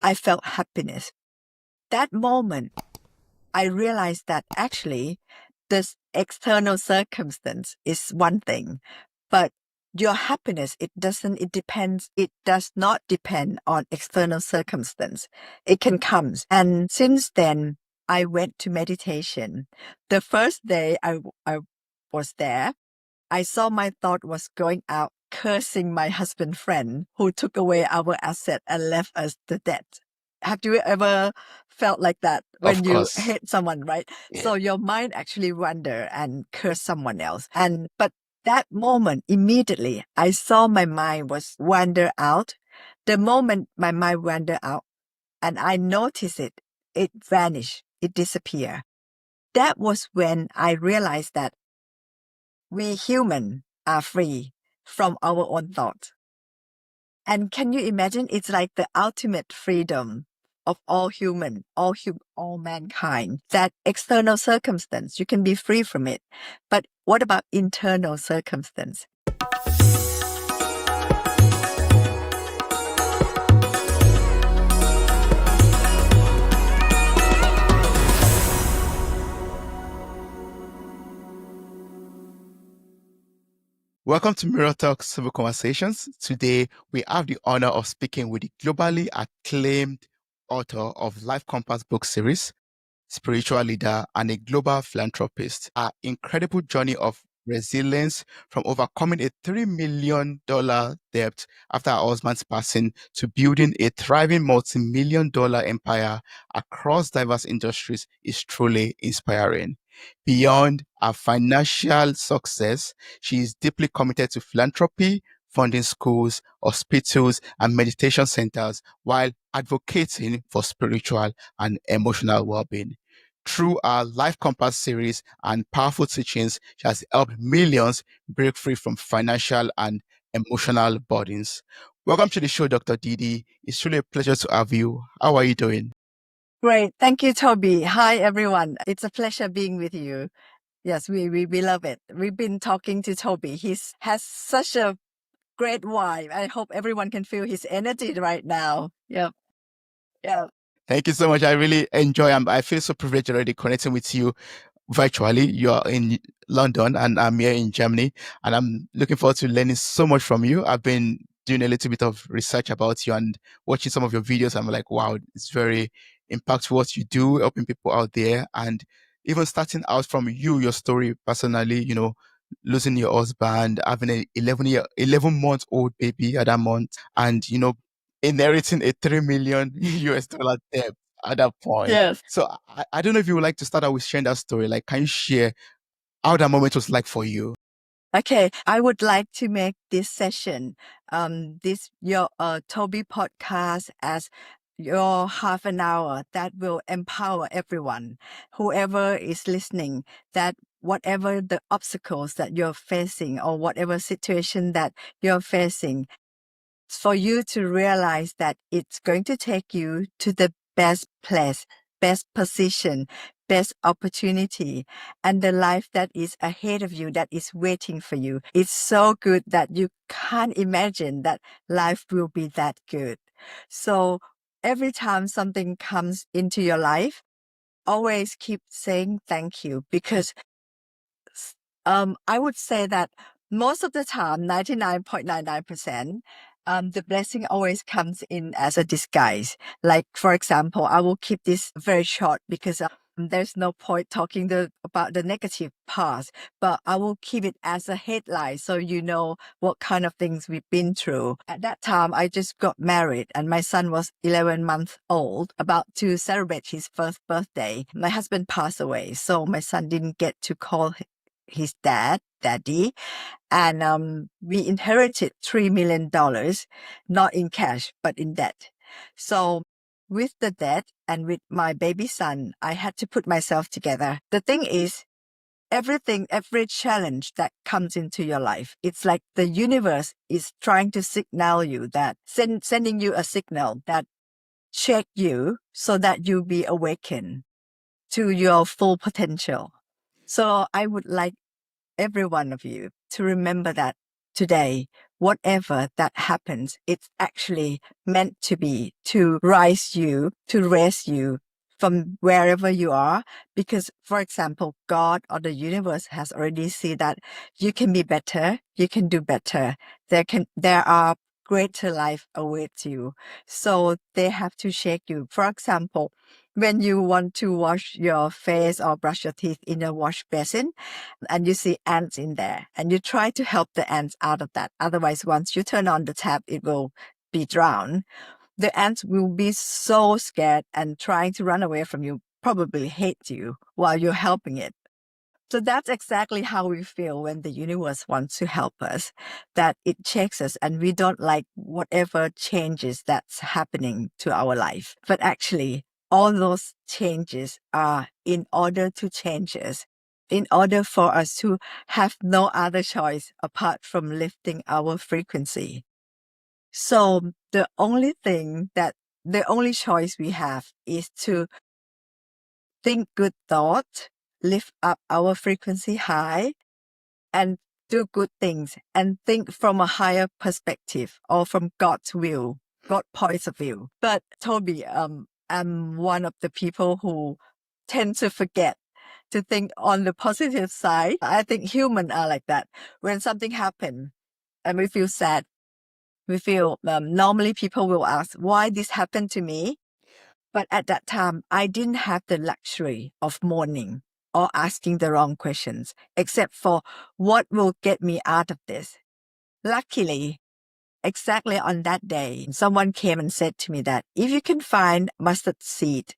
I felt happiness. That moment, I realized that actually this external circumstance is one thing, but your happiness, it does not depend on external circumstance. It can come. And since then, I went to meditation. The first day I was there, I saw my thought was going out cursing my husband friend who took away our asset and left us the debt. Have you ever felt like that Of when you course. hate someone, right? Yeah. So your mind actually wander and curse someone else. But that moment, immediately, I saw my mind was wander out. The moment my mind wander out and I noticed it vanished, it disappeared. That was when I realized that we human are free from our own thoughts. And can you imagine? It's like the ultimate freedom of all human, all mankind. That external circumstance, you can be free from it. But what about internal circumstance? Welcome to Mirror Talk Soulful Conversations. Today, we have the honor of speaking with the globally acclaimed author of Life Compass book series, spiritual leader, and a global philanthropist. Our incredible journey of resilience from overcoming a $3 million debt after her husband's passing to building a thriving multi-million-dollar empire across diverse industries is truly inspiring. Beyond her financial success, she is deeply committed to philanthropy, funding schools, hospitals, and meditation centers while advocating for spiritual and emotional well-being. Through our Life Compass series and powerful teachings, she has helped millions break free from financial and emotional burdens. Welcome to the show, Dr. Didi. It's truly a pleasure to have you. How are you doing? Great. Thank you, Toby. Hi, everyone. It's a pleasure being with you. Yes, we love it. We've been talking to Toby. He has such a great vibe. I hope everyone can feel his energy right now. Yep. Yeah. Thank you so much. I really enjoy. I feel so privileged already connecting with you virtually. You are in London and I'm here in Germany, and I'm looking forward to learning so much from you. I've been doing a little bit of research about you and watching some of your videos. I'm like, wow, it's very impactful what you do, helping people out there, and even starting out from your story personally. Losing your husband, having an 11-month-old baby at that month, and inheriting a $3 million US debt at that point. Yes. So I don't know if you would like to start out with sharing that story. Like, can you share how that moment was like for you? Okay, I would like to make this session, your Toby podcast as your half an hour that will empower everyone, whoever is listening, that whatever the obstacles that you're facing or whatever situation that you're facing, for you to realize that it's going to take you to the best place, best position, best opportunity, and the life that is ahead of you, that is waiting for you. It's so good that you can't imagine that life will be that good. So every time something comes into your life, always keep saying thank you, because I would say that most of the time, 99.99%, the blessing always comes in as a disguise. Like, for example, I will keep this very short because there's no point talking about the negative parts, but I will keep it as a headline so you know what kind of things we've been through. At that time, I just got married and my son was 11 months old, about to celebrate his first birthday. My husband passed away, so my son didn't get to call his daddy, and we inherited $3 million, not in cash, but in debt. So with the debt and with my baby son, I had to put myself together. The thing is, every challenge that comes into your life, it's like the universe is trying to signal you that, sending you a signal that check you so that you be awakened to your full potential. So I would like every one of you to remember that today, whatever that happens, it's actually meant to be to raise you from wherever you are. Because, for example, God or the universe has already seen that you can be better, you can do better. There are greater life awaits you. So they have to shake you. For example, when you want to wash your face or brush your teeth in a wash basin and you see ants in there and you try to help the ants out of that. Otherwise, once you turn on the tap, it will be drowned. The ants will be so scared and trying to run away from you, probably hate you while you're helping it. So that's exactly how we feel when the universe wants to help us, that it checks us and we don't like whatever changes that's happening to our life. But actually, all those changes are in order to change us, in order for us to have no other choice apart from lifting our frequency. So the only choice we have is to think good thoughts, lift up our frequency high, and do good things, and think from a higher perspective or from God's will, God's point of view. But Toby, I'm one of the people who tend to forget to think on the positive side. I think humans are like that. When something happens and we feel sad, normally people will ask, why this happened to me? But at that time, I didn't have the luxury of mourning or asking the wrong questions, except for what will get me out of this. Luckily, exactly on that day, someone came and said to me that if you can find mustard seed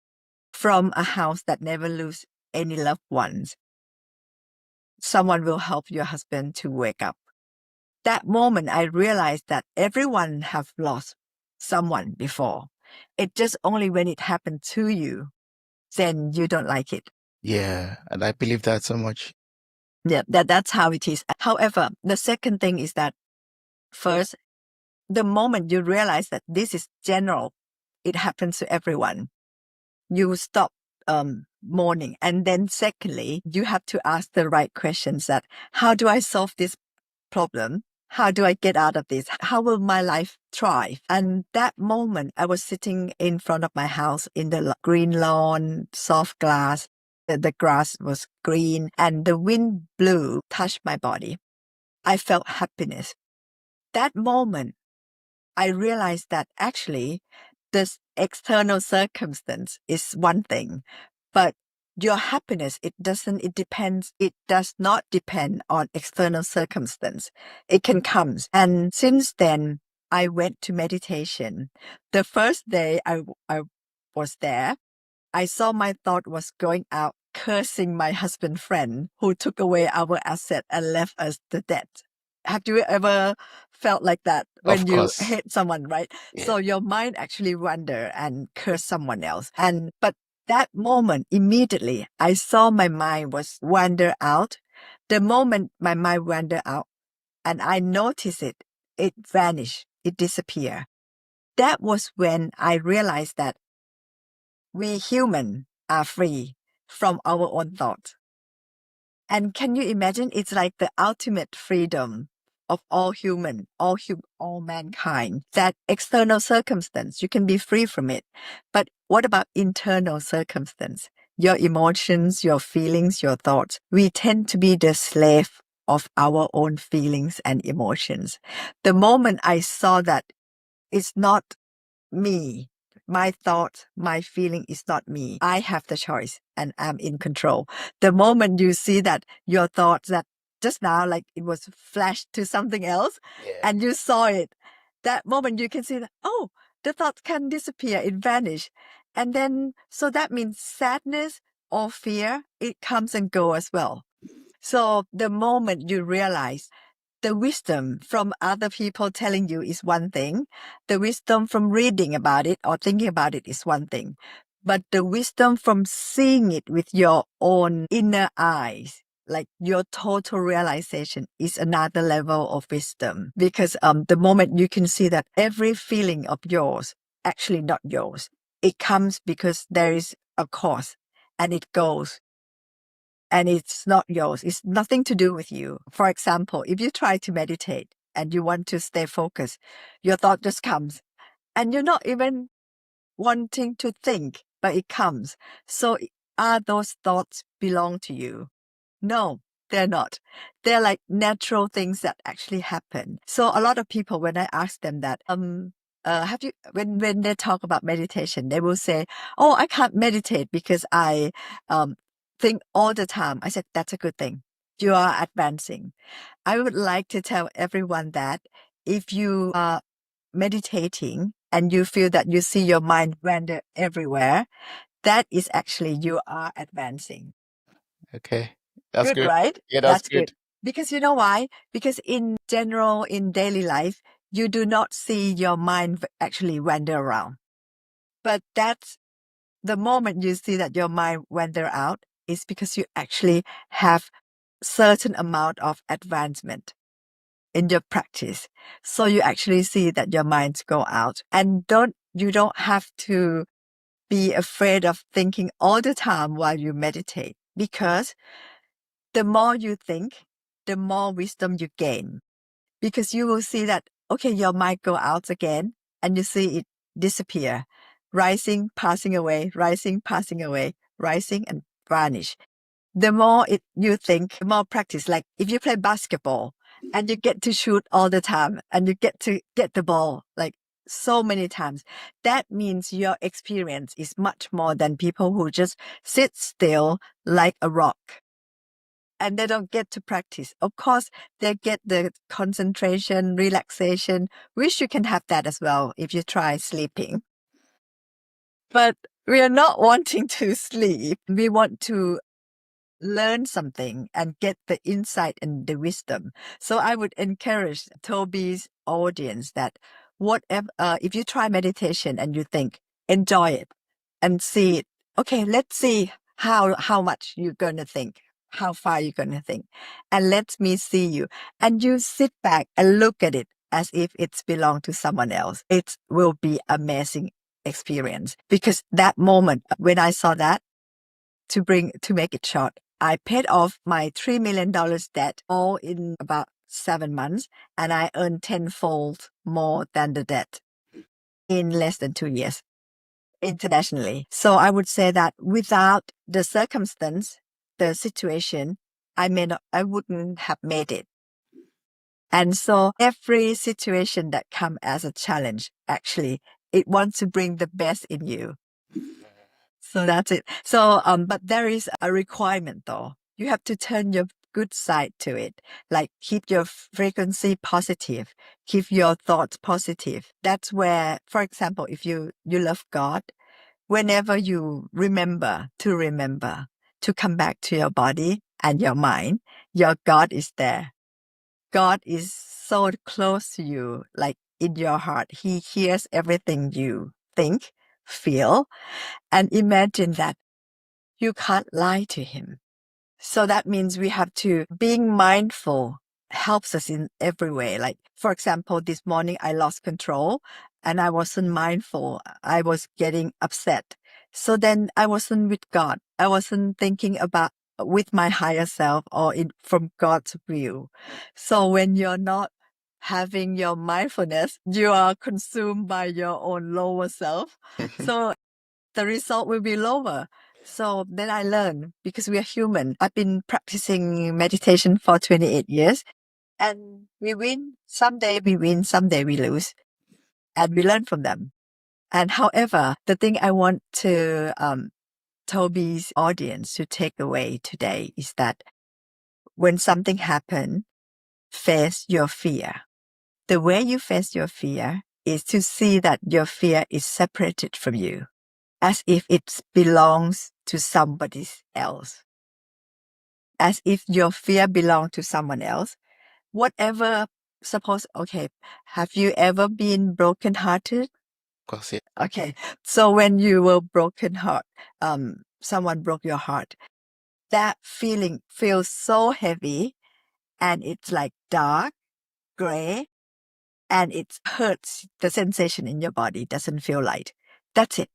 from a house that never loses any loved ones, someone will help your husband to wake up. That moment, I realized that everyone have lost someone before. It's just only when it happened to you, then you don't like it. Yeah, and I believe that so much. Yeah, that's how it is. However, the second thing is that first, the moment you realize that this is general, it happens to everyone, you stop mourning. And then secondly, you have to ask the right questions that, how do I solve this problem? How do I get out of this? How will my life thrive? And that moment, I was sitting in front of my house in the green lawn, soft grass. The grass was green and the wind blew, touched my body. I felt happiness. That moment, I realized that actually this external circumstance is one thing, but your happiness, it does not depend on external circumstance. It can come. And since then, I went to meditation. The first day I was there, I saw my thought was going out cursing my husband friend who took away our asset and left us the debt. Have you ever felt like that when Of you course. hate someone, right? Yeah. So your mind actually wander and curse someone else. But that moment, immediately, I saw my mind was wander out. The moment my mind wander out and I noticed it vanished, it disappeared. That was when I realized that we human are free from our own thoughts. And can you imagine? It's like the ultimate freedom of all human, all mankind. That external circumstance, you can be free from it. But what about internal circumstance? Your emotions, your feelings, your thoughts. We tend to be the slave of our own feelings and emotions. The moment I saw that it's not me, my thought, my feeling is not me. I have the choice and I'm in control. The moment you see that your thoughts that just now, like it was flashed to something else and you saw it, that moment you can see that, oh, the thought can disappear, it vanish. And then, so that means sadness or fear, it comes and go as well. So the moment you realize the wisdom from other people telling you is one thing. The wisdom from reading about it or thinking about it is one thing. But the wisdom from seeing it with your own inner eyes, like your total realization, is another level of wisdom. Because the moment you can see that every feeling of yours, actually not yours, it comes because there is a cause and it goes. And it's not yours. It's nothing to do with you. For example, if you try to meditate, and you want to stay focused, your thought just comes and you're not even wanting to think, but it comes. So are those thoughts belong to you? No, they're not. They're like natural things that actually happen. So a lot of people, when I ask them that, have you, when they talk about meditation, they will say, oh, I can't meditate because I think all the time. I said, that's a good thing. You are advancing. I would like to tell everyone that if you are meditating and you feel that you see your mind wander everywhere, that is actually you are advancing. Okay. That's Good, good. right? Yeah, that's That's good. good. Because you know why? Because in general, in daily life, you do not see your mind actually wander around. But that's the moment you see that your mind wander out is because you actually have certain amount of advancement in your practice. So you actually see that your minds go out and you don't have to be afraid of thinking all the time while you meditate, because the more you think, the more wisdom you gain, because you will see that, okay, your mind go out again and you see it disappear, rising, passing away, rising, passing away, rising and vanish. The more you think, the more practice. Like if you play basketball and you get to shoot all the time and you get to get the ball like so many times, that means your experience is much more than people who just sit still like a rock and they don't get to practice. Of course, they get the concentration, relaxation. Wish you can have that as well if you try sleeping. But we are not wanting to sleep. We want to learn something and get the insight and the wisdom. So I would encourage Toby's audience that whatever, if you try meditation and you think, enjoy it and see it. Okay, let's see how much you're going to think, how far you're going to think, and let me see you. And you sit back and look at it as if it's belonged to someone else. It will be amazing experience, because that moment when I saw that, to make it short, I paid off my $3 million debt all in about 7 months, and I earned tenfold more than the debt in less than 2 years internationally. So I would say that without the circumstance, the situation, I wouldn't have made it. And so every situation that comes as a challenge, actually, it wants to bring the best in you. So that's it. So, but there is a requirement though. You have to turn your good side to it. Like keep your frequency positive, keep your thoughts positive. That's where, for example, if you love God, whenever you remember to come back to your body and your mind, your God is there. God is so close to you, like in your heart. He hears everything you think, feel, and imagine that you can't lie to him. So that means we have to, being mindful helps us in every way. Like, for example, this morning I lost control and I wasn't mindful. I was getting upset. So then I wasn't with God. I wasn't thinking about with my higher self or from God's view. So when you're not having your mindfulness, you are consumed by your own lower self. So the result will be lower. So then I learned, because we are human. I've been practicing meditation for 28 years, and we win. Someday we win, someday we lose, and we learn from them. And however, the thing I want to Toby's audience to take away today is that when something happens, face your fear. The way you face your fear is to see that your fear is separated from you, as if it belongs to somebody else, as if your fear belongs to someone else. Whatever, suppose, okay, have you ever been brokenhearted? Of course, yeah. Okay, so when you were broken heart, someone broke your heart, that feeling feels so heavy, and it's like dark, gray, and it hurts. The sensation in your body doesn't feel light. That's it.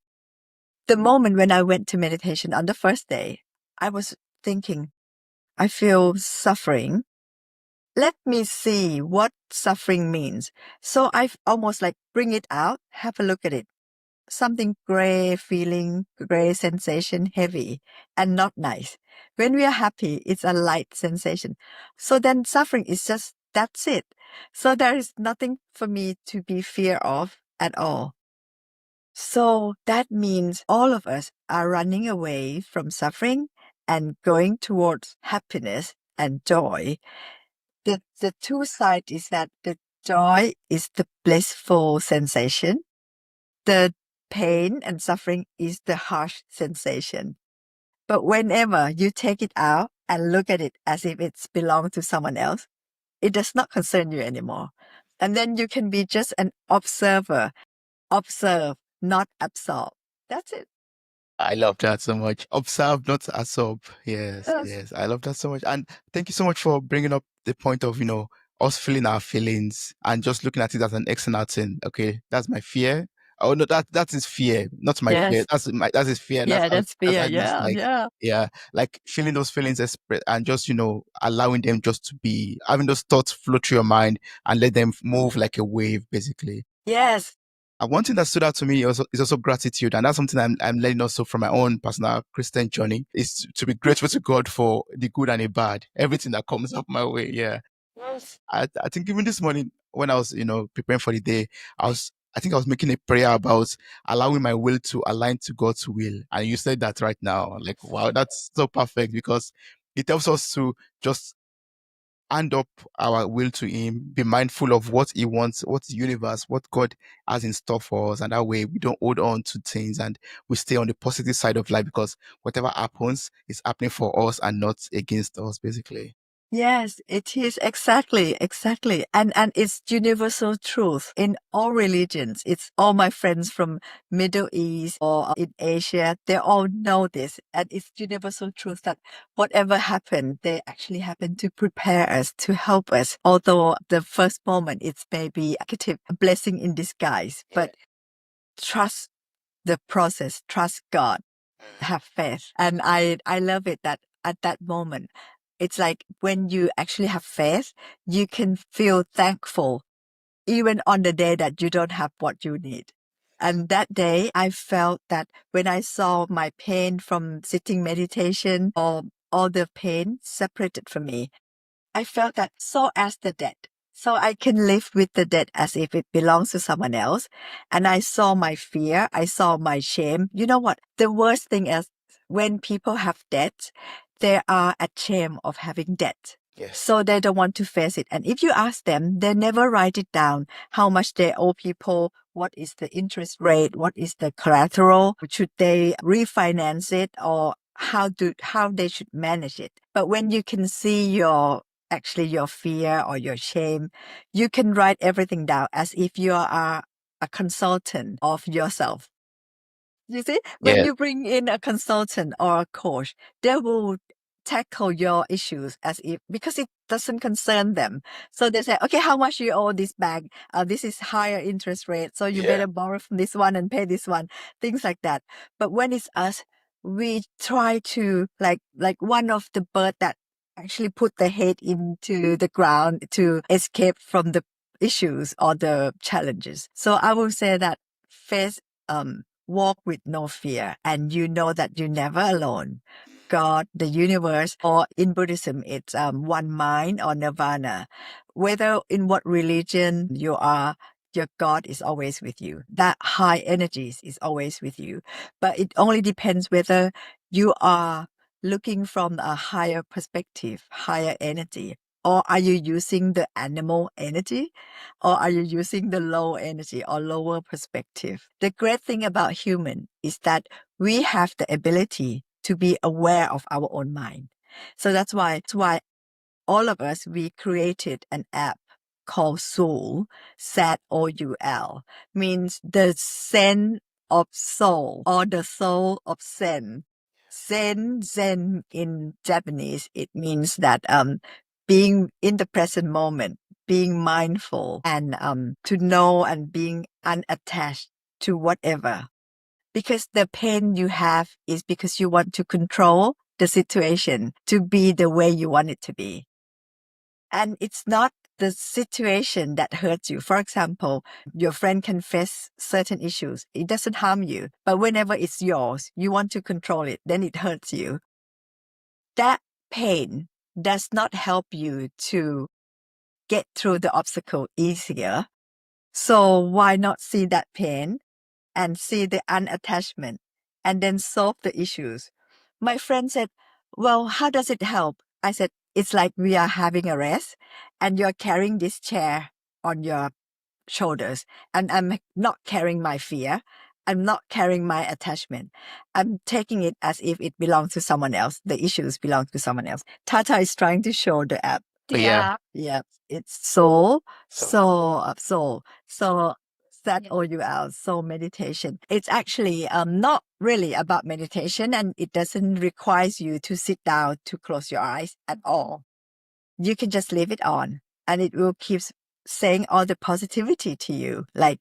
The moment when I went to meditation on the first day, I was thinking, I feel suffering. let me see what suffering means. So I've almost like bring it out, have a look at it. Something gray feeling, gray sensation, heavy and not nice. When we are happy, it's a light sensation. So then suffering is just, that's it. So there is nothing for me to be fear of at all. So that means all of us are running away from suffering and going towards happiness and joy. The two sides is that the joy is the blissful sensation. The pain and suffering is the harsh sensation. But whenever you take it out and look at it as if it's belonged to someone else, it does not concern you anymore. And then you can be just an observer, observe, not absorb. That's it. I love that so much. Observe, not absorb. Yes, Yes. yes. I love that so much. And thank you so much for bringing up the point of, us feeling our feelings and just looking at it as an external thing. Okay, that's my fear. Oh no, that is fear, not my fear. Yes. That is fear. Yeah, that's That's fear. how it is Yeah, like. yeah. Yeah, like feeling those feelings and just, allowing them just to be, having those thoughts flow through your mind and let them move like a wave, basically. Yes. And one thing that stood out to me is also gratitude. And that's something I'm learning also from my own personal Christian journey is to be grateful to God for the good and the bad, everything that comes up my way. Yeah. Yes. I think even this morning when I was, preparing for the day, I think I was making a prayer about allowing my will to align to God's will. And you said that right now. Like, wow, that's so perfect because it helps us to just hand up our will to him, be mindful of what he wants, what the universe, what God has in store for us. And that way we don't hold on to things and we stay on the positive side of life because whatever happens is happening for us and not against us, basically. Yes, it is exactly. And it's universal truth in all religions. It's all my friends from Middle East or in Asia, they all know this. And it's universal truth that whatever happened, they actually happen to prepare us, to help us. Although the first moment it's maybe a blessing in disguise, but trust the process, trust God, have faith. And I love it that at that moment, it's like when you actually have faith, you can feel thankful even on the day that you don't have what you need. And that day I felt that when I saw my pain from sitting meditation or all the pain separated from me, I felt that so as the debt. So I can live with the debt as if it belongs to someone else. And I saw my fear. I saw my shame. You know what? The worst thing is when people have debt, they are ashamed of having debt. Yes. So they don't want to face it. And if you ask them, they never write it down, how much they owe people, what is the interest rate, what is the collateral, should they refinance it or how they should manage it. But when you can see your fear or your shame, you can write everything down as if you are a consultant of yourself. You see, when Yeah. you bring in a consultant or a coach, they will tackle your issues as if, because it doesn't concern them. So they say, okay, how much you owe this bank? This is higher interest rate. So you better borrow from this one and pay this one, things like that. But when it's us, we try to like one of the bird that actually put the head into the ground to escape from the issues or the challenges. So I will say that face, walk with no fear, and you know that you're never alone. God, the universe, or in Buddhism, it's one mind or nirvana. Whether in what religion you are, your God is always with you. That high energies is always with you. But it only depends whether you are looking from a higher perspective, higher energy, or are you using the animal energy? Or are you using the low energy or lower perspective? The great thing about human is that we have the ability to be aware of our own mind. So that's why all of us, we created an app called Zoul, Zoul, means the Zen of soul or the soul of Zen. Zen in Japanese, it means that being in the present moment, being mindful and to know and being unattached to whatever. Because the pain you have is because you want to control the situation to be the way you want it to be. And it's not the situation that hurts you. For example, your friend can face certain issues. It doesn't harm you. But whenever it's yours, you want to control it, then it hurts you. That pain does not help you to get through the obstacle easier. So why not see that pain and see the unattachment and then solve the issues? My friend said, well, how does it help? I said, it's like we are having a rest and you're carrying this chair on your shoulders, and I'm not carrying my fear. I'm not carrying my attachment. I'm taking it as if it belongs to someone else. The issues belong to someone else. Tata is trying to show the app. Yeah. Yeah. It's Soul. So Zoul, Soul meditation. It's actually not really about meditation, and it doesn't require you to sit down to close your eyes at all. You can just leave it on, and it will keep saying all the positivity to you, like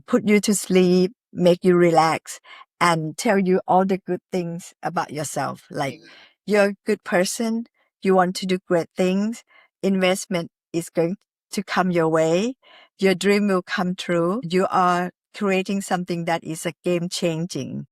put you to sleep, make you relax, and tell you all the good things about yourself. Like you're a good person, you want to do great things, investment is going to come your way, your dream will come true, you are creating something that is a game changing.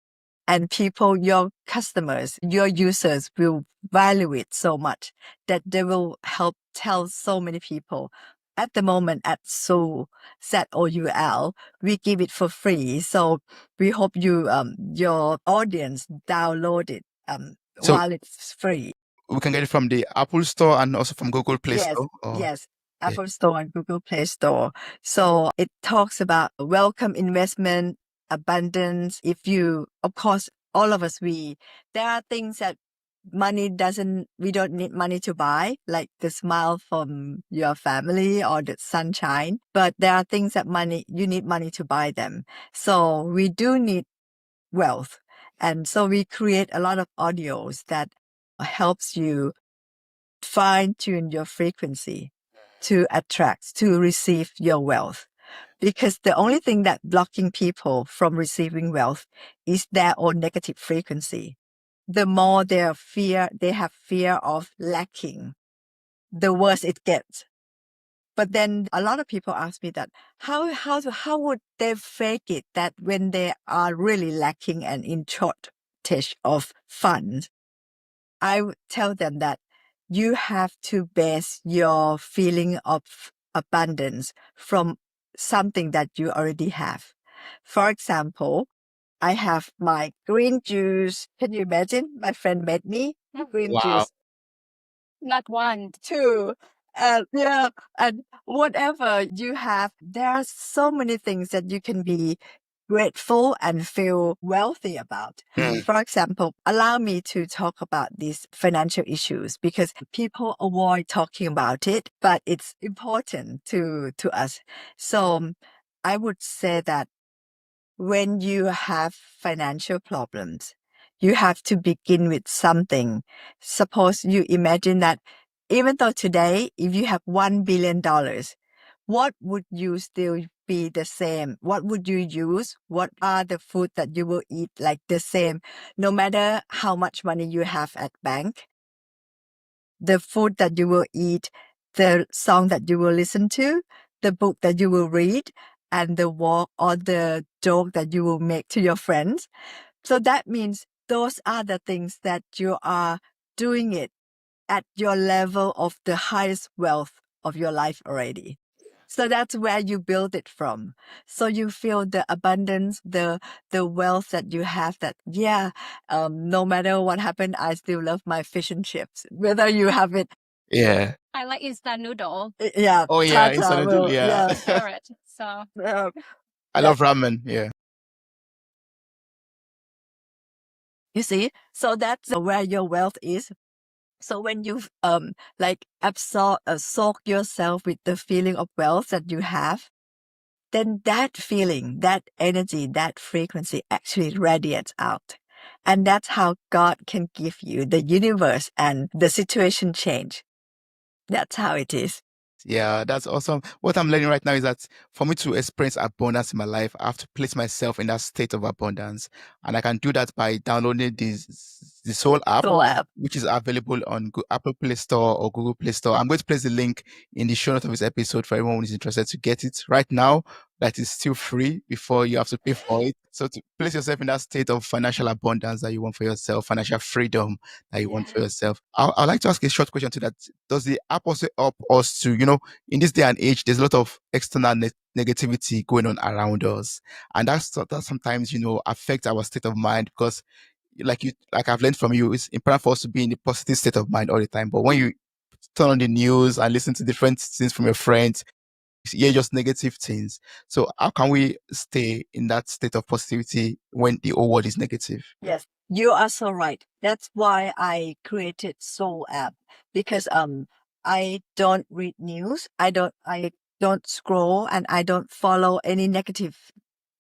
And people, your customers, your users will value it so much that they will help tell so many people. At the moment at Zoul, Zoul, we give it for free. So we hope you, your audience download it So while it's free. we can get it from the Apple Store and also from Google Play Yes, Store. Or... yes. Yeah. Apple Store and Google Play Store. So it talks about welcome investment, abundance. If you, of course, all of us, there are things that we don't need money to buy, like the smile from your family or the sunshine. But there are things that you need money to buy them. So we do need wealth. And so we create a lot of audios that helps you fine tune your frequency to attract, to receive your wealth. Because the only thing that blocking people from receiving wealth is their own negative frequency. The more they have fear of lacking, the worse it gets. But then a lot of people ask me that how would they fake it that when they are really lacking and in shortage of funds? I would tell them that you have to base your feeling of abundance from something that you already have. For example, I have my green juice. Can you imagine? My friend made me green Wow. juice. Not one, two. Yeah, and whatever you have, there are so many things that you can be grateful and feel wealthy about. For example, allow me to talk about these financial issues because people avoid talking about it, but it's important to us. So I would say that when you have financial problems, you have to begin with something. Suppose you imagine that even though today, if you have $1 billion, what would you still be the same? What would you use? What are the food that you will eat like the same? No matter how much money you have at bank, the food that you will eat, the song that you will listen to, the book that you will read, and the walk or the joke that you will make to your friends. So that means those are the things that you are doing it at your level of the highest wealth of your life already. So that's where you build it from. So you feel the abundance, the wealth that you have that, no matter what happened, I still love my fish and chips. Whether you have it. Yeah. I like instant noodle. Yeah. Oh yeah, Tata instant noodle, will, yeah. Favorite. So I love ramen. Yeah. You see, so that's where your wealth is. So when you soak yourself with the feeling of wealth that you have, then that feeling, that energy, that frequency actually radiates out. And that's how God can give you the universe and the situation change. That's how it is. Yeah, that's awesome. What I'm learning right now is that for me to experience abundance in my life, I have to place myself in that state of abundance. And I can do that by downloading the the Soul app, Zoul App. which is available on Apple Play Store or Google Play Store. I'm going to place the link in the show notes of this episode for everyone who is interested to get it right now. That is still free before you have to pay for it. So to place yourself in that state of financial abundance that you want for yourself, financial freedom that you want for yourself. I'd like to ask a short question to that. Does the app also help us to, in this day and age, there's a lot of external negativity going on around us. And that sometimes, affects our state of mind because like I've learned from you, it's important for us to be in a positive state of mind all the time. But when you turn on the news and listen to different things from your friends, you hear just negative things. So how can we stay in that state of positivity when the whole world is negative? Yes, you are so right. That's why I created Zoul App, because I don't read news. I don't scroll, and I don't follow any negative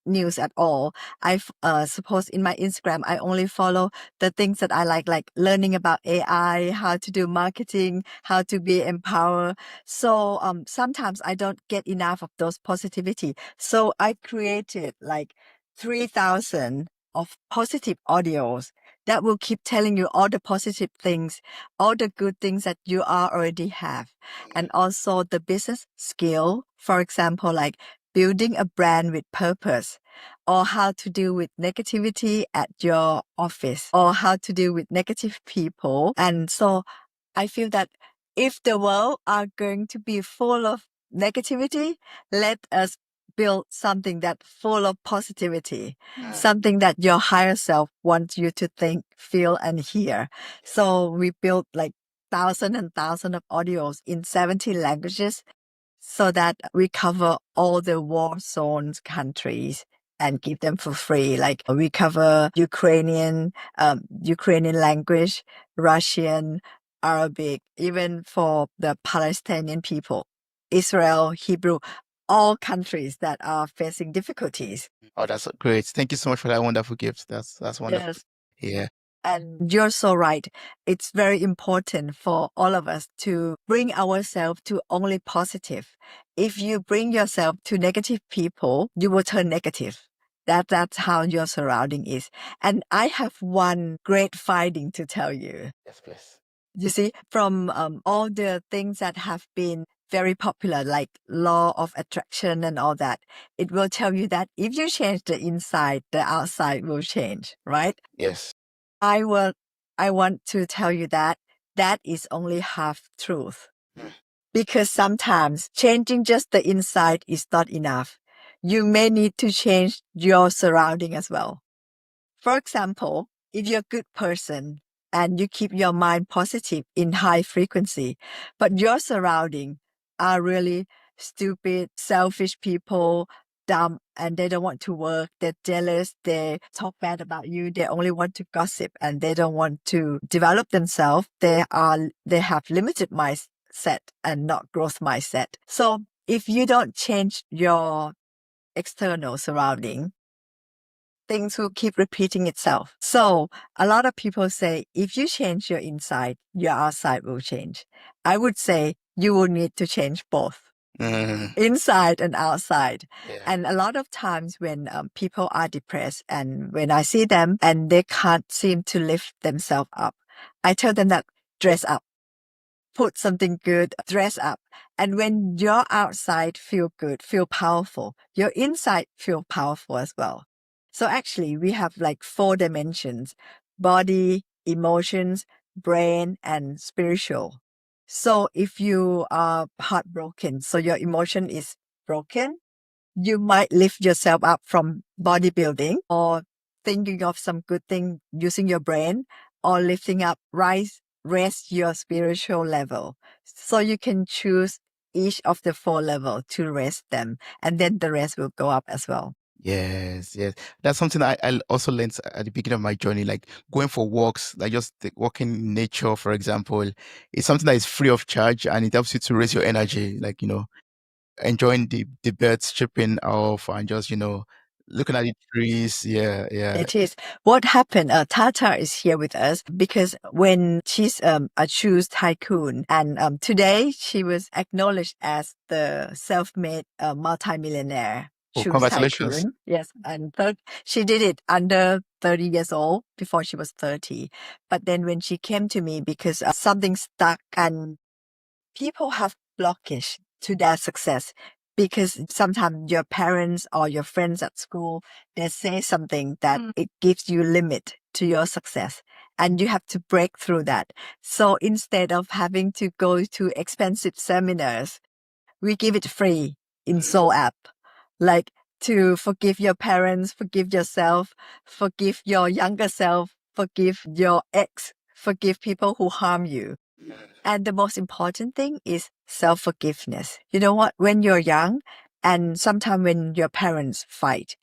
news at all. I suppose in my Instagram, I only follow the things that I like learning about AI, how to do marketing, how to be empowered. So sometimes I don't get enough of those positivity. So I created like 3,000 of positive audios that will keep telling you all the positive things, all the good things that you already have. And also the business skill, for example, like building a brand with purpose, or how to deal with negativity at your office, or how to deal with negative people. And so I feel that if the world are going to be full of negativity, let us build something that full of positivity, something that your higher self wants you to think, feel, and hear. So we built like thousands and thousands of audios in 70 languages so that we cover all the war zones countries and give them for free. Like we cover Ukrainian language, Russian, Arabic, even for the Palestinian people, Israel, Hebrew, all countries that are facing difficulties. Oh, that's great. Thank you so much for that wonderful gift. That's wonderful. Yes. Yeah. And you're so right. It's very important for all of us to bring ourselves to only positive. If you bring yourself to negative people, you will turn negative. That's how your surrounding is. And I have one great finding to tell you. Yes, please. You see, from all the things that have been very popular, like law of attraction and all that, it will tell you that if you change the inside, the outside will change, right? Yes. I want to tell you that is only half truth. Because sometimes changing just the inside is not enough. You may need to change your surrounding as well. For example, if you're a good person and you keep your mind positive in high frequency, but your surrounding are really stupid, selfish people, dumb, and they don't want to work, they're jealous, they talk bad about you, they only want to gossip, and they don't want to develop themselves, they have limited mindset and not growth mindset. So if you don't change your external surrounding, things will keep repeating itself. So a lot of people say, if you change your inside, your outside will change. I would say you will need to change both. Inside and outside. Yeah. And a lot of times when people are depressed and when I see them and they can't seem to lift themselves up, I tell them that dress up, put something good, dress up. And when your outside feel good, feel powerful, your inside feel powerful as well. So actually we have like 4 dimensions: body, emotions, brain, and spiritual. So if you are heartbroken, so your emotion is broken, you might lift yourself up from bodybuilding or thinking of some good thing using your brain, or lifting up, raise your spiritual level. So you can choose each of the 4 levels to raise them, and then the rest will go up as well. Yes, yes. That's something I also learned at the beginning of my journey, like going for walks, like just walking in nature, for example. It's something that is free of charge and it helps you to raise your energy, like, enjoying the birds chirping off and just, looking at the trees. Yeah, yeah. It is. What happened, Tata is here with us because when she's a shoes tycoon, and today she was acknowledged as the self-made multimillionaire. Oh, choose congratulations. tycoon. Yes. And she did it under 30 years old before she was 30. But then when she came to me because something stuck and people have blockage to their success because sometimes your parents or your friends at school, they say something that it gives you limit to your success and you have to break through that. So instead of having to go to expensive seminars, we give it free in Zoul App, like to forgive your parents, forgive yourself, forgive your younger self, forgive your ex, forgive people who harm you. And the most important thing is self-forgiveness. You know what? When you're young and sometimes when your parents fight,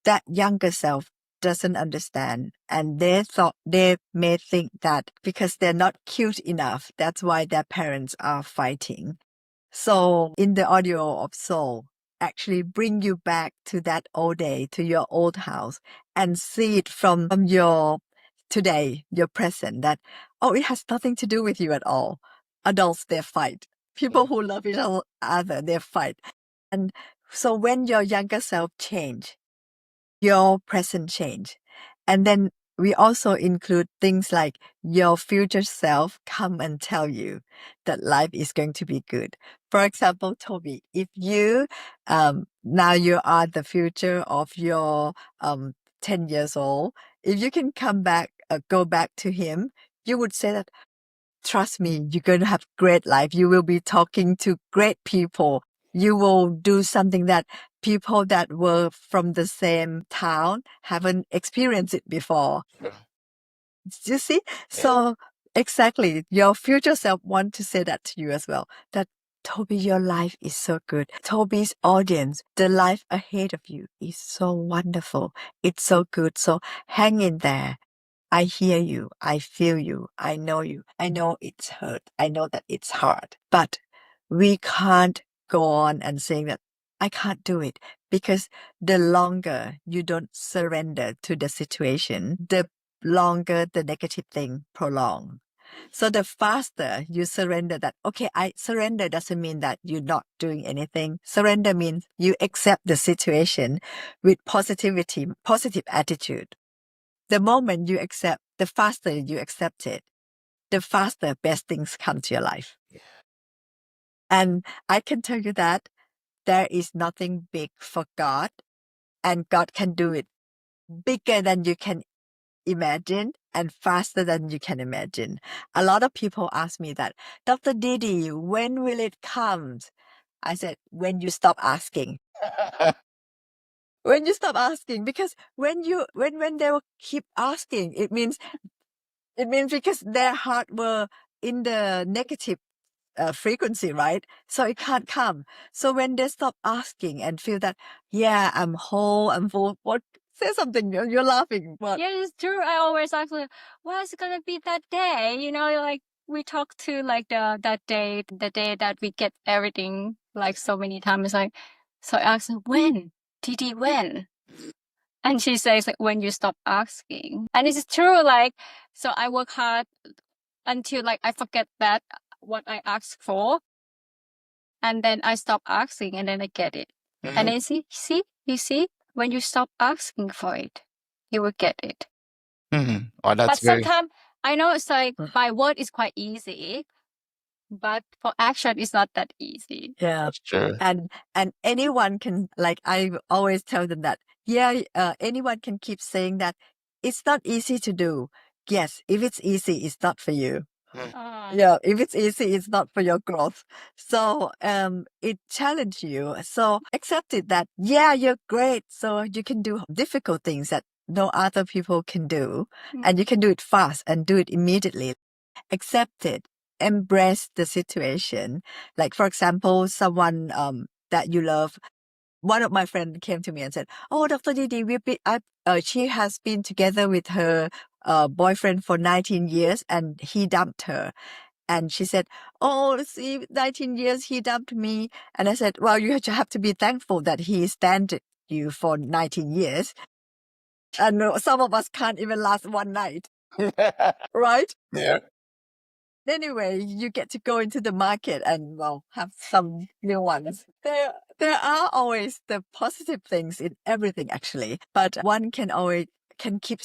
that younger self doesn't understand. And they may think that because they're not cute enough, that's why their parents are fighting. So in the audio of Soul, actually bring you back to that old day, to your old house and see it from your today, your present, that, oh, it has nothing to do with you at all. Adults, they fight. People who love each other, they fight. And so when your younger self change, your present change. And then we also include things like your future self come and tell you that life is going to be good. For example, Toby, if you, now you are the future of your 10 years old, if you can come back, go back to him, you would say that, trust me, you're going to have great life. You will be talking to great people. You will do something that people that were from the same town haven't experienced it before. You see? So exactly, your future self want to say that to you as well. That Toby, your life is so good. Toby's audience, the life ahead of you is so wonderful. It's so good. So hang in there. I hear you. I feel you. I know you. I know it's hurt. I know that it's hard. But we can't go on and saying that I can't do it, because the longer you don't surrender to the situation, the longer the negative thing prolong. So the faster you surrender that, okay, I surrender doesn't mean that you're not doing anything. Surrender means you accept the situation with positivity, positive attitude. The moment you accept, the faster you accept it, the faster best things come to your life. And I can tell you that there is nothing big for God, and God can do it bigger than you can imagine and faster than you can imagine. A lot of people ask me that, Dr. Didi, when will it come? I said, when you stop asking. When you stop asking, because when they will keep asking, it means because their heart were in the negative frequency, right? So it can't come. So when they stop asking and feel that, yeah, I'm whole, I'm full, what? Say something. You're laughing. What? Yeah, it's true. I always ask, like, what's gonna be that day? You know, like we talk to like that day, the day that we get everything, like so many times. Like, so I ask her, when? Didi, when? And she says, like, when you stop asking. And it's true. Like, so I work hard until like I forget that what I asked for, and then I stop asking, and then I get it. And then you see, when you stop asking for it, you will get it. Oh, But that's very. sometimes I know it's like my word is quite easy, but for action, it's not that easy. Yeah. That's true. And anyone can, like, I always tell them that, yeah, anyone can keep saying that it's not easy to do. Yes, if it's easy, it's not for you. Yeah, if it's easy, it's not for your growth. So it challenges you. So accept it that, yeah, you're great. So you can do difficult things that no other people can do. And you can do it fast and do it immediately. Accept it. Embrace the situation. Like, for example, someone that you love. One of my friends came to me and said, "Oh, Dr. Didi, she has been together with her boyfriend for 19 years and he dumped her." And she said, "Oh, see, 19 years he dumped me." And I said, "Well, you have to be thankful that he stand you for 19 years. And some of us can't even last one night, right?" Yeah. Anyway, you get to go into the market and have some new ones. There are always the positive things in everything actually, but one can keep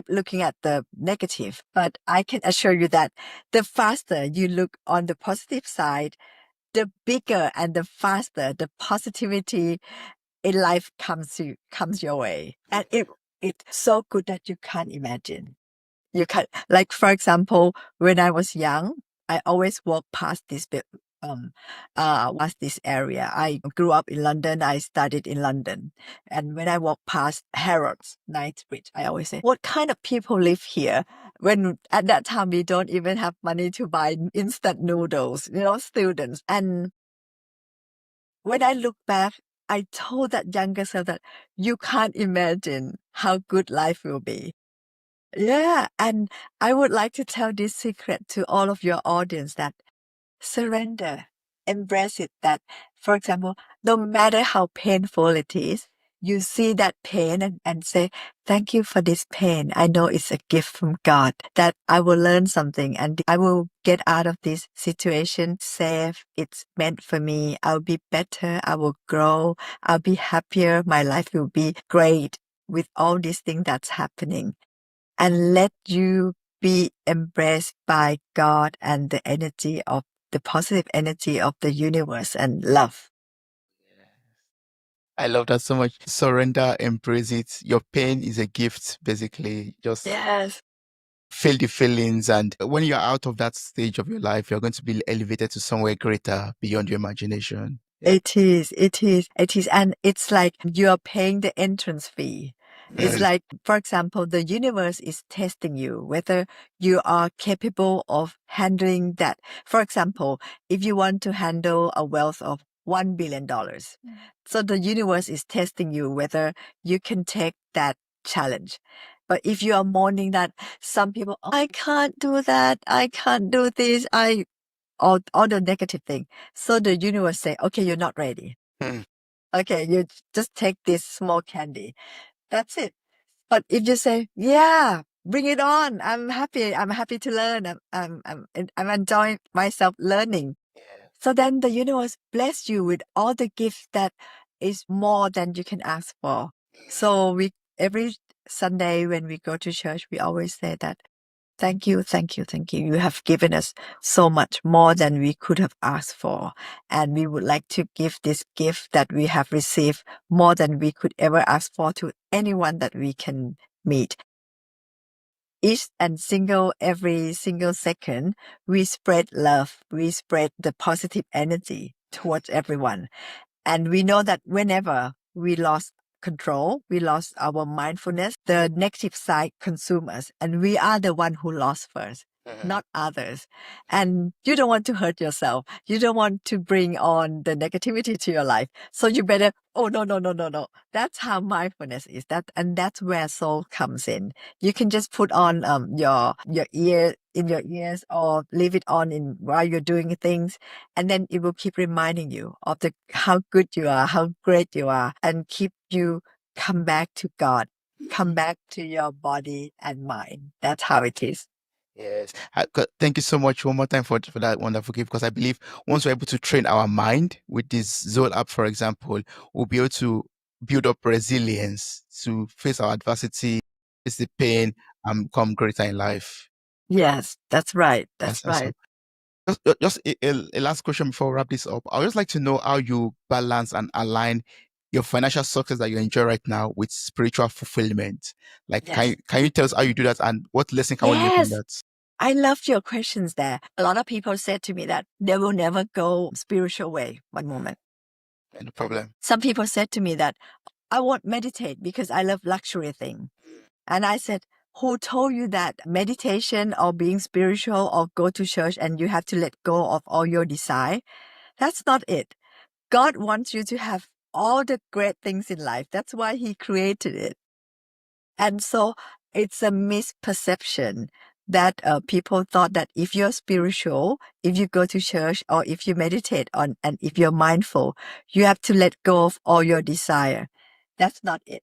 looking at the negative. But I can assure you that the faster you look on the positive side, the bigger and the faster the positivity in life comes your way. And it's so good that you can't imagine. You can, like, for example, when I was young, I always walk past this area. I grew up in London. I studied in London. And when I walk past Harrods, Knightsbridge, I always say, what kind of people live here? When at that time, we don't even have money to buy instant noodles, students. And when I look back, I told that younger self that you can't imagine how good life will be. Yeah, and I would like to tell this secret to all of your audience that surrender, embrace it. That, for example, no matter how painful it is, you see that pain and say, thank you for this pain. I know it's a gift from God that I will learn something and I will get out of this situation safe. It's meant for me. I'll be better. I will grow. I'll be happier. My life will be great with all these things that's happening. And let you be embraced by God and the positive energy of the universe and love. I love that so much. Surrender, embrace it. Your pain is a gift, basically. Just Yes. feel the feelings. And when you're out of that stage of your life, you're going to be elevated to somewhere greater beyond your imagination. It is. And it's like you're paying the entrance fee. It's like, for example, the universe is testing you, whether you are capable of handling that. For example, if you want to handle a wealth of $1 billion, so the universe is testing you whether you can take that challenge. But if you are mourning that some people, I can't do that, I can't do this, all the negative thing. So the universe say, okay, you're not ready. Okay, you just take this small candy. That's it. But if you say, yeah, bring it on. I'm happy to learn. I'm enjoying myself learning. So then the universe bless you with all the gifts that is more than you can ask for. So every Sunday when we go to church, we always say that, thank you. You have given us so much more than we could have asked for. And we would like to give this gift that we have received more than we could ever ask for to anyone that we can meet. Every single second, we spread love. We spread the positive energy towards everyone. And we know that whenever we lost control, we lost our mindfulness, the negative side consumes us. And we are the one who lost first, not others. And you don't want to hurt yourself. You don't want to bring on the negativity to your life. So you better, no. That's how mindfulness is. That's where soul comes in. You can just put on your ear in your ears or leave it on while you're doing things, and then it will keep reminding you of how good you are, how great you are, and keep you come back to God, come back to your body and mind. That's how it is. Yes. Thank you so much one more time for that wonderful gift, because I believe once we're able to train our mind with this Zoul app, for example, we'll be able to build up resilience to face our adversity, face the pain, and become greater in life. Yes, that's right. That's Awesome. right. Just a last question before we wrap this up. I would just like to know how you balance and align your financial success that you enjoy right now with spiritual fulfillment. Like, Yes. can you tell us how you do that and what lesson can we learn from that? I loved your questions there. A lot of people said to me that they will never go spiritual way. One moment. No problem. Some people said to me that I won't meditate because I love luxury thing. And I said, who told you that meditation or being spiritual or go to church and you have to let go of all your desire? That's not it. God wants you to have all the great things in life. That's why he created it. And so it's a misperception that people thought that if you're spiritual, if you go to church or if you meditate and if you're mindful, you have to let go of all your desire. That's not it.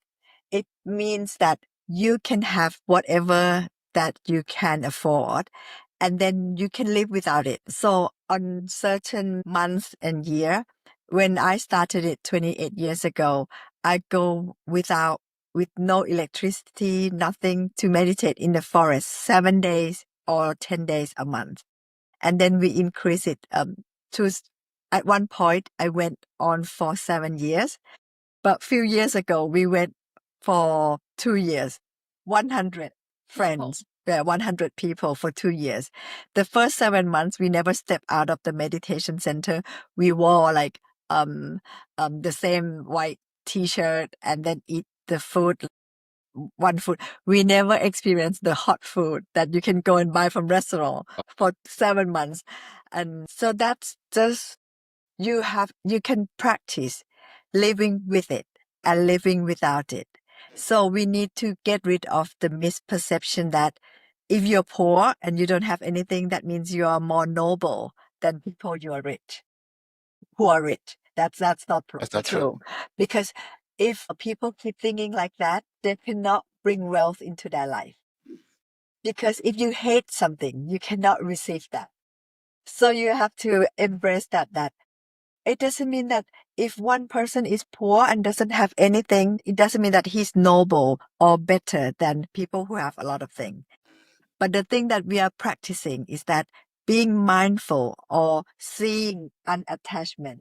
It means that you can have whatever that you can afford, and then you can live without it. So on certain months and year, when I started it 28 years ago, I go with no electricity, nothing, to meditate in the forest 7 days or 10 days a month. And then we increase it to, at one point, I went on for 7 years. But a few years ago, we went for 2 years, 100 friends, 100 people for 2 years. The first 7 months, we never stepped out of the meditation center. We wore like the same white T-shirt and then eat the food, one food. We never experienced the hot food that you can go and buy from restaurant for 7 months. And so that's just, you can practice living with it and living without it. So we need to get rid of the misperception that if you're poor and you don't have anything, that means you are more noble than people who are rich. That's not That's not true. true. Because if people keep thinking like that, they cannot bring wealth into their life. Because if you hate something, you cannot receive that. So you have to embrace that it doesn't mean that if one person is poor and doesn't have anything, it doesn't mean that he's noble or better than people who have a lot of things. But the thing that we are practicing is that being mindful or seeing unattachment,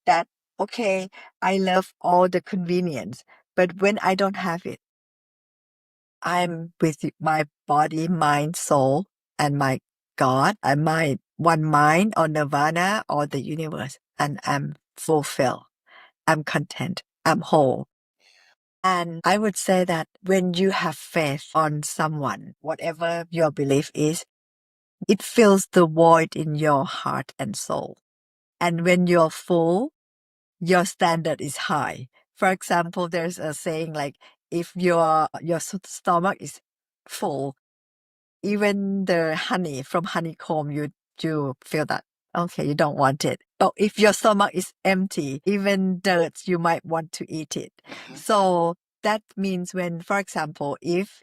that, okay, I love all the convenience, but when I don't have it, I'm with my body, mind, soul, and my God, and my one mind or nirvana or the universe, and I'm fulfilled. I'm content. I'm whole. And I would say that when you have faith on someone, whatever your belief is, it fills the void in your heart and soul. And when you're full, your standard is high. For example, there's a saying like, if your stomach is full, even the honey from honeycomb, you feel that, okay, you don't want it. But if your stomach is empty, even dirt, you might want to eat it. So that means when, for example, if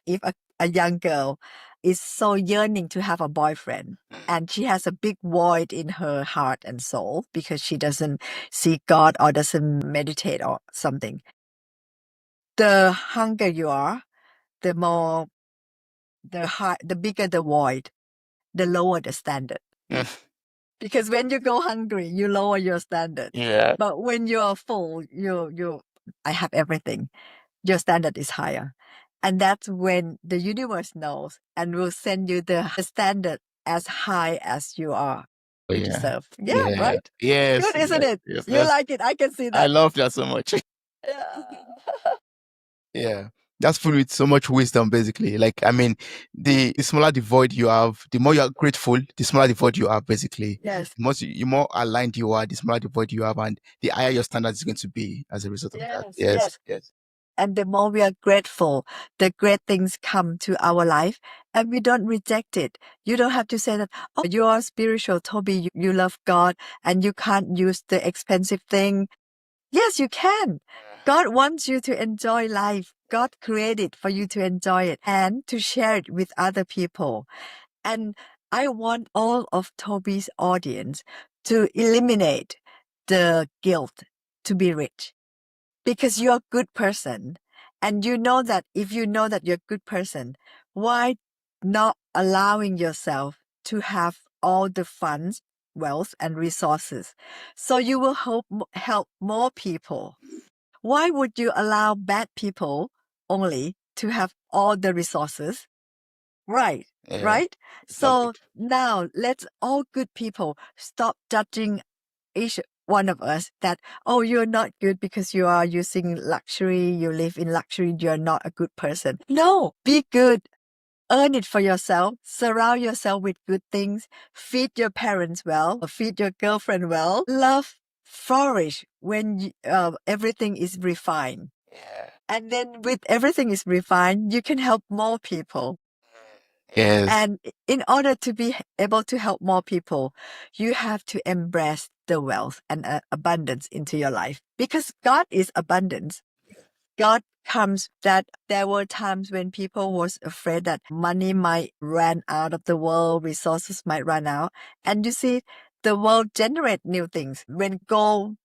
a young girl is so yearning to have a boyfriend and she has a big void in her heart and soul because she doesn't see God or doesn't meditate or something, the hungrier you are, the more the bigger the void, the lower the standard. Because when you go hungry, you lower your standard. Yeah. But when you are full, I have everything. Your standard is higher. And that's when the universe knows and will send you the standard as high as you are. Oh, You yeah. deserve. Yeah, Yeah. right? Yes. Good, isn't it? Yes. You like it. I can see that. I love that so much. Yeah. Yeah. That's full with so much wisdom, basically. Like, I mean, the smaller the void you have, the more you are grateful, the smaller the void you have, basically. Yes. The more aligned you are, the smaller the void you have, and the higher your standard is going to be as a result of that. Yes. And the more we are grateful, the great things come to our life and we don't reject it. You don't have to say that, oh, you are spiritual, Toby, you love God and you can't use the expensive thing. Yes, you can. God wants you to enjoy life. God created for you to enjoy it and to share it with other people. And I want all of Toby's audience to eliminate the guilt to be rich. Because you're a good person. And you know that if you know that you're a good person, why not allowing yourself to have all the funds, wealth, and resources? So you will help more people. Why would you allow bad people only to have all the resources? Right. Yeah. Right? It's not So good. now let's all good people stop judging each one of us that, oh, you're not good because you are using luxury, you live in luxury, you're not a good person. No, be good. Earn it for yourself. Surround yourself with good things. Feed your parents well. Feed your girlfriend well. Love flourish when everything is refined. Yeah. And then with everything is refined, you can help more people. Yes. And in order to be able to help more people, you have to embrace the wealth and abundance into your life because God is abundance. God comes that there were times when people was afraid that money might run out of the world, resources might run out. And you see, the world generate new things. When gold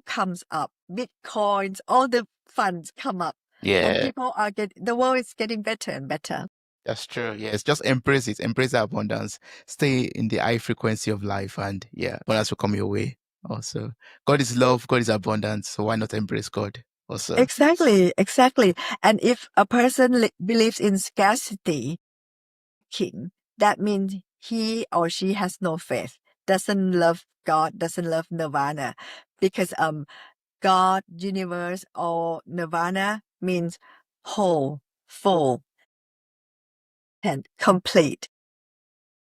comes up, Bitcoins, all the funds come up. And Yeah, people are the world is getting better and better. that's true. Yes, just embrace it. Embrace the abundance. Stay in the high frequency of life, and yeah, abundance will come your way. Also, God is love. God is abundance. So why not embrace God? Also, Exactly. And if a person believes in scarcity, that means he or she has no faith, doesn't love God, doesn't love nirvana, because God, universe, or nirvana means whole, full, and complete.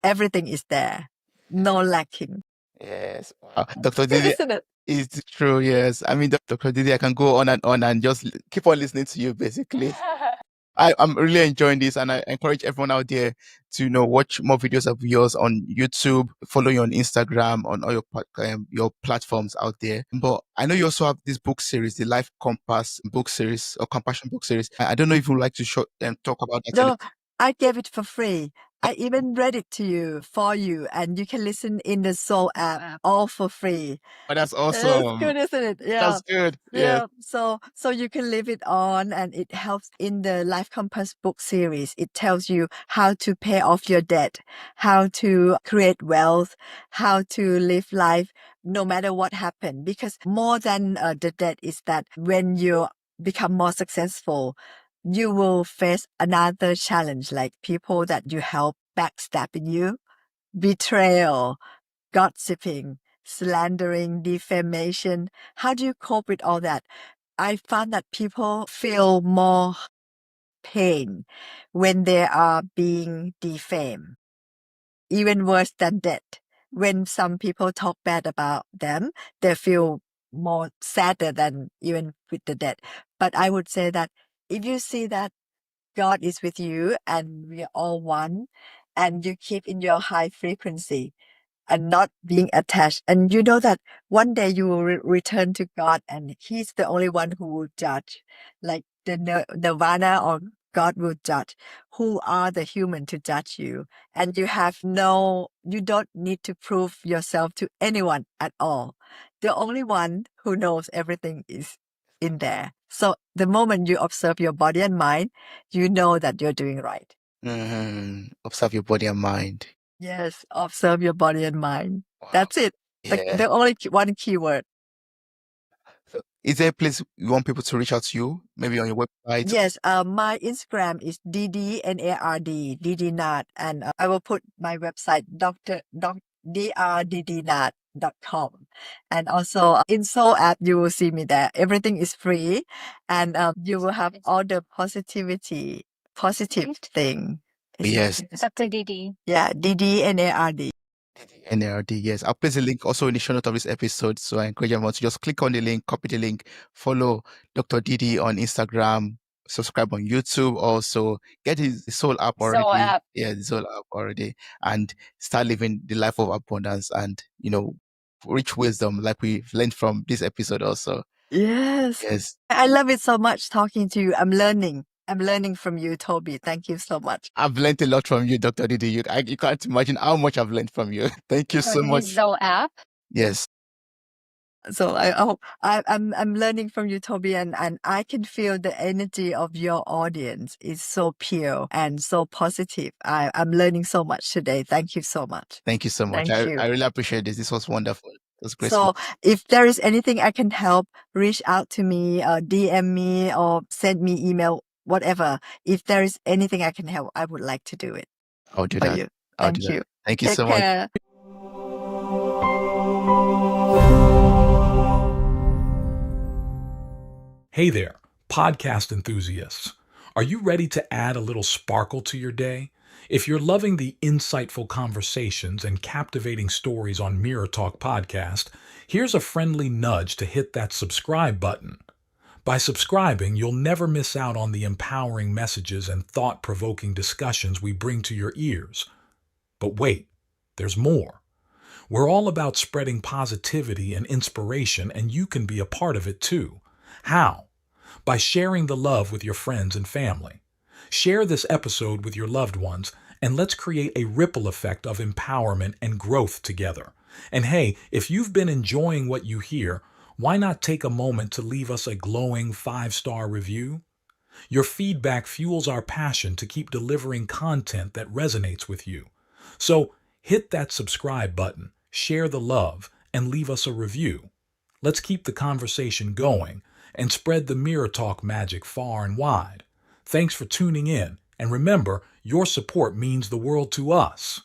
Everything is there, no lacking. yes. Wow. Dr. Good, Didi, isn't it? it's true. Yes. I mean, Dr. Didi, I can go on and just keep on listening to you, basically. I'm really enjoying this, and I encourage everyone out there to watch more videos of yours on YouTube, follow you on Instagram, on all your platforms out there. But I know you also have this book series, the Life Compass book series or Compassion book series. I don't know if you'd like to talk about that. No, I gave it for free. I even read it to you for you, and you can listen in the Zoul app all for free. Oh, that's It's awesome. good, isn't it? Yeah. That's good. Yeah. Yeah. So you can leave it on, and it helps in the Life Compass book series. It tells you how to pay off your debt, how to create wealth, how to live life no matter what happened. Because more than the debt is that when you become more successful, you will face another challenge, like people that you help backstabbing you, betrayal, gossiping, slandering, defamation. How do you cope with all that? I found that people feel more pain when they are being defamed, even worse than death. When some people talk bad about them, they feel more sadder than even with the death. But I would say that if you see that God is with you and we are all one, and you keep in your high frequency and not being attached. And you know that one day you will return to God, and He's the only one who will judge. Like the Nirvana or God will judge. Who are the human to judge you? And you don't need to prove yourself to anyone at all. The only one who knows everything is in there. So the moment you observe your body and mind, you know that you're doing right. Observe your body and mind. Yes, observe your body and mind. Wow. That's it. Yeah. The only one keyword. So is there a place you want people to reach out to you? Maybe on your website? Yes, my Instagram is ddnard, ddnard, and I will put my website Dr.ddnard.com. And also in Zoul app, you will see me there. Everything is free, and you will have all the positive thing. Yes. Dr. Didi. Yeah, ddnard. NRD, yes. I'll place a link also in the show note of this episode. So I encourage everyone to just click on the link, copy the link, follow Dr. Didi on Instagram, subscribe on YouTube, also get his Soul app already. Zoul App. Yeah, the Soul app already, and start living the life of abundance and rich wisdom like we've learned from this episode also. Yes. Yes. I love it so much talking to you. I'm learning from you, Toby. Thank you so much. I've learned a lot from you, Dr. Didi. You can't imagine how much I've learned from you. Thank you so much. Zoul App. Yes. So I hope I'm learning from you, Toby, and I can feel the energy of your audience is so pure and so positive. I'm learning so much today. Thank you so much. Thank you so much. Thank you. I really appreciate this. This was wonderful. It was great. So if there is anything I can help, reach out to me, DM me, or send me email, whatever. If there is anything I can help, I would like to do it. I'll do for that. you. I'll Thank do that. you. Thank you Take so much. care. Hey there, podcast enthusiasts. Are you ready to add a little sparkle to your day? If you're loving the insightful conversations and captivating stories on Mirror Talk Podcast, here's a friendly nudge to hit that subscribe button. By subscribing, you'll never miss out on the empowering messages and thought-provoking discussions we bring to your ears. But wait, there's more. We're all about spreading positivity and inspiration, and you can be a part of it too. How? by sharing the love with your friends and family. Share this episode with your loved ones, and let's create a ripple effect of empowerment and growth together. And hey, if you've been enjoying what you hear, why not take a moment to leave us a glowing 5-star review? Your feedback fuels our passion to keep delivering content that resonates with you. So hit that subscribe button, share the love, and leave us a review. Let's keep the conversation going and spread the Mirror Talk magic far and wide. Thanks for tuning in, and remember, your support means the world to us.